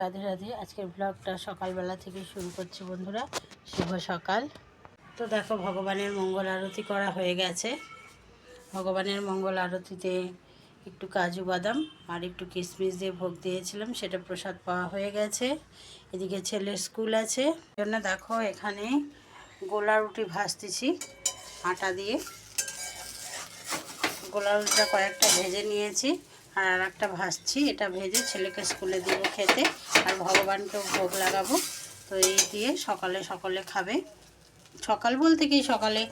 রাধে রাধে। আজকের ব্লগটা সকালবেলা থেকে শুরু করছি বন্ধুরা। শুভ সকাল। তো দেখো, ভগবানের মঙ্গল আরতি করা হয়ে গেছে। ভগবানের মঙ্গল আরতিতে একটু কাজু বাদাম আর একটু কিশমিশ দিয়ে ভোগ দিয়েছিলাম, সেটা প্রসাদ পাওয়া হয়ে গেছে। এদিকে ছেলের স্কুল আছে, জন্য দেখো এখানে গোলা রুটি ভাজতেছি আটা দিয়ে। গোলা রুটিটা কয়েকটা ভেজে নিয়েছি আর একটা ভাজছি। এটা ভেজে ছেলেকে স্কুলে দেবো খেতে, আর ভগবানকেও ভোগ লাগাবো। তো এই দিয়ে সকালে খাবে। সকাল বলতে কি সকালে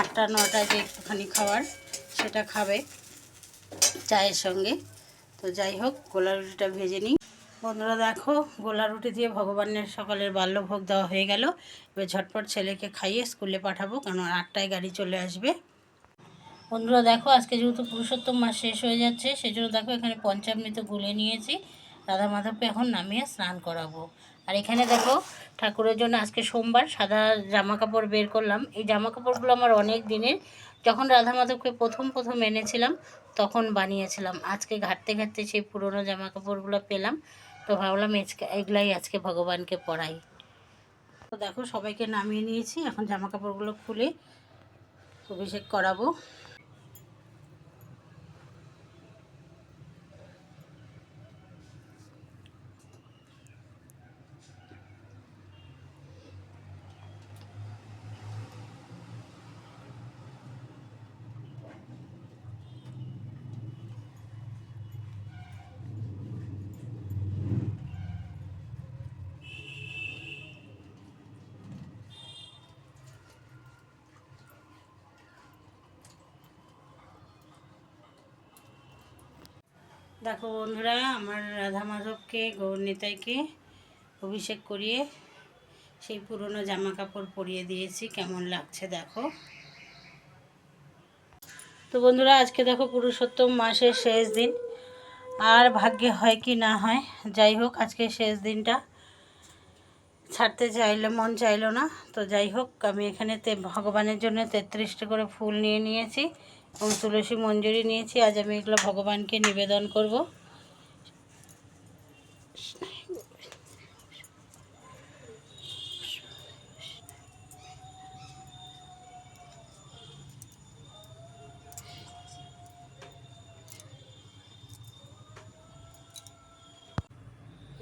8টা-9টায় যে একটুখানি খাবার, সেটা খাবে চায়ের সঙ্গে। তো যাই হোক, গোলা রুটিটা ভেজে নিই বন্ধুরা। দেখো, গোলা রুটি দিয়ে ভগবানের সকালের বাল্যভোগ দেওয়া হয়ে গেল। এবার ঝটপট ছেলেকে খাইয়ে স্কুলে পাঠাবো, কারণ 8টায় গাড়ি চলে আসবে। বন্ধুরা দেখো, আজকে যেহেতু পুরুষোত্তম মাস শেষ হয়ে যাচ্ছে, সেজন্য দেখো এখানে পঞ্চামৃত গুলে নিয়েছি। রাধা মাধবকে এখন নামিয়ে স্নান করাবো। আর এখানে দেখো, ঠাকুরের জন্য আজকে সোমবার সাদা জামা কাপড় বের করলাম। এই জামা কাপড়গুলো আমার অনেক দিনের, যখন রাধা মাধবকে প্রথম এনেছিলাম তখন বানিয়েছিলাম। আজকে ঘাটতে সেই পুরনো জামা কাপড়গুলো পেলাম, তো ভাবলাম এগুলাই আজকে ভগবানকে পরাই। তো দেখো, সবাইকে নামিয়ে নিয়েছি, এখন জামা কাপড়গুলো খুলে অভিষেক করাবো। দেখো বন্ধুরা, আমার রাধা মাধবকে গৌর নিতাইকে অভিষেক করিয়ে সেই পুরনো জামা কাপড় পরিয়ে দিয়েছি। কেমন লাগছে দেখো। তো বন্ধুরা, আজকে দেখো পুরুষোত্তম মাসের শেষ দিন, আর ভাগ্যে হয় কি না হয়, যাই হোক আজকে শেষ দিনটা ছাড়তে চাইলে মন চাইলো না। তো যাই হোক, আমি এখানে ভগবানের জন্য 33টা করে ফুল নিয়ে নিয়েছি এবং তুলসী মঞ্জুরি নিয়েছি। আজ আমি এগুলো ভগবানকে নিবেদন করব।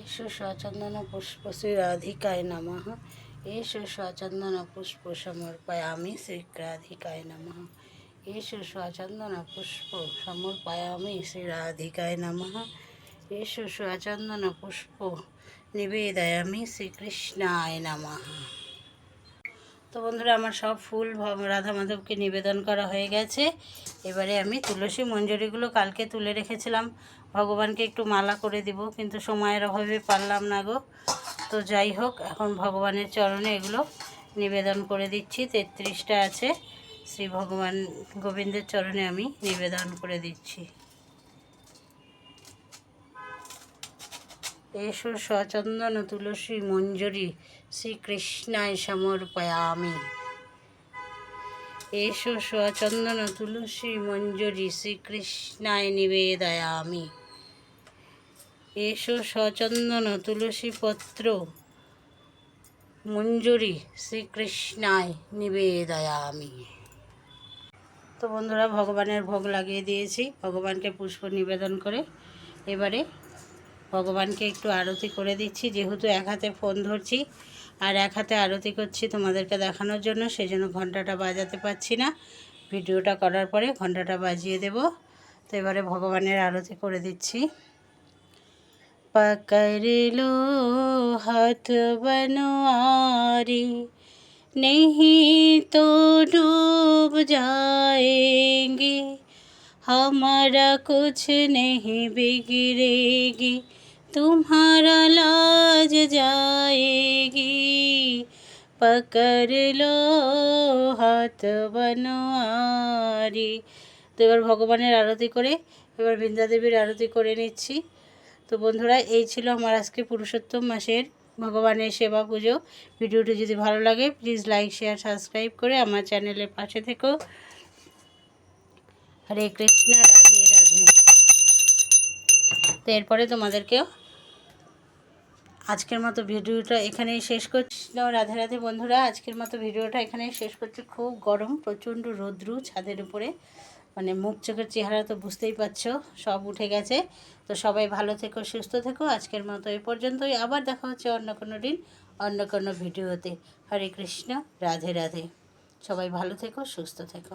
এষো সচন্দন পুষ্প শ্রীরাধিকায় নমঃ। এষো সচন্দন পুষ্প সমর্পয়ামি শ্রীরাধিকায় নমঃ। এষো সচন্দন পুষ্প সমর্পয়ামি শ্রীরাধিকায় নমঃ। এষো সচন্দন পুষ্প নিবেদয়ামি শ্রীকৃষ্ণায় নমঃ। তো বন্ধুরা, আমার সব ফুল রাধা মাধবকে নিবেদন করা হয়ে গেছে। এবারে আমি তুলসী মঞ্জুরিগুলো কালকে তুলে রেখেছিলাম, ভগবানকে একটু মালা করে দিব, কিন্তু সময়ের অভাবে পারলাম না গো। তো যাই হোক, এখন ভগবানের চরণে এগুলো নিবেদন করে দিচ্ছি। 33টা আছে, শ্রী ভগবান গোবিন্দের চরণে আমি নিবেদন করে দিচ্ছি। এষো সচন্দন তুলসী মঞ্জুরি শ্রীকৃষ্ণায় সমর্পয়ামি। এষো সচন্দন তুলসী মঞ্জুরি শ্রীকৃষ্ণায় নিবেদয়ামি। এষো সচন্দন তুলসী পত্র মঞ্জুরি শ্রীকৃষ্ণায় নিবেদয়ামি। তো বন্ধুরা, ভগবানের ভোগ লাগিয়ে দিয়েছি, ভগবানকে পুষ্প নিবেদন করে এবারে ভগবানকে একটু আরতি করে দিচ্ছি। যেহেতু এক হাতে ফোন ধরছি আর এক হাতে আরতি করছি তোমাদেরকে দেখানোর জন্য, সেই জন্য ঘন্টাটা বাজাতে পারছি না। ভিডিওটা করার পরে ঘন্টাটা বাজিয়ে দেব। তো এবারে ভগবানের আরতি করে দিচ্ছি। पकड़ लो हाथ बनवारी, नहीं तो डूब जाएंगे, हमारा कुछ नहीं बिगड़ेगी, तुम्हारा लाज जाएगी, पकड़ लो हाथ बनवारी। তো এবার ভগবানের আরতি করে এবার বৃন্দা দেবীর আরতি করে নিচ্ছি। তো বন্ধুরা, এই ছিল আমার আজকে পুরুষোত্তম মাসের ভগবানের সেবা পুজো। ভিডিওটি যদি ভালো লাগে প্লিজ লাইক শেয়ার সাবস্ক্রাইব করে আমার চ্যানেলের পাশে থেকো। হরে কৃষ্ণ, রাধে রাধে। তো এরপরে তোমাদেরকেও আজকের মতো ভিডিওটা এখানেই শেষ করছি। রাধে রাধে বন্ধুরা, আজকের মতো ভিডিওটা এখানেই শেষ করছি। খুব গরম, প্রচণ্ড রৌদ্রু ছাদের উপরে, মানে মুখ চোখের চেহারা তো বুঝতেই পারছো, সব উঠে গেছে। তো সবাই ভালো থেকো, সুস্থ থেকো। আজকের মতো এই পর্যন্তই। আবার দেখা হচ্ছে অন্য কোনো দিন, অন্য কোনো ভিডিওতে। হরে কৃষ্ণ, রাধে রাধে। সবাই ভালো থেকো, সুস্থ থেকো।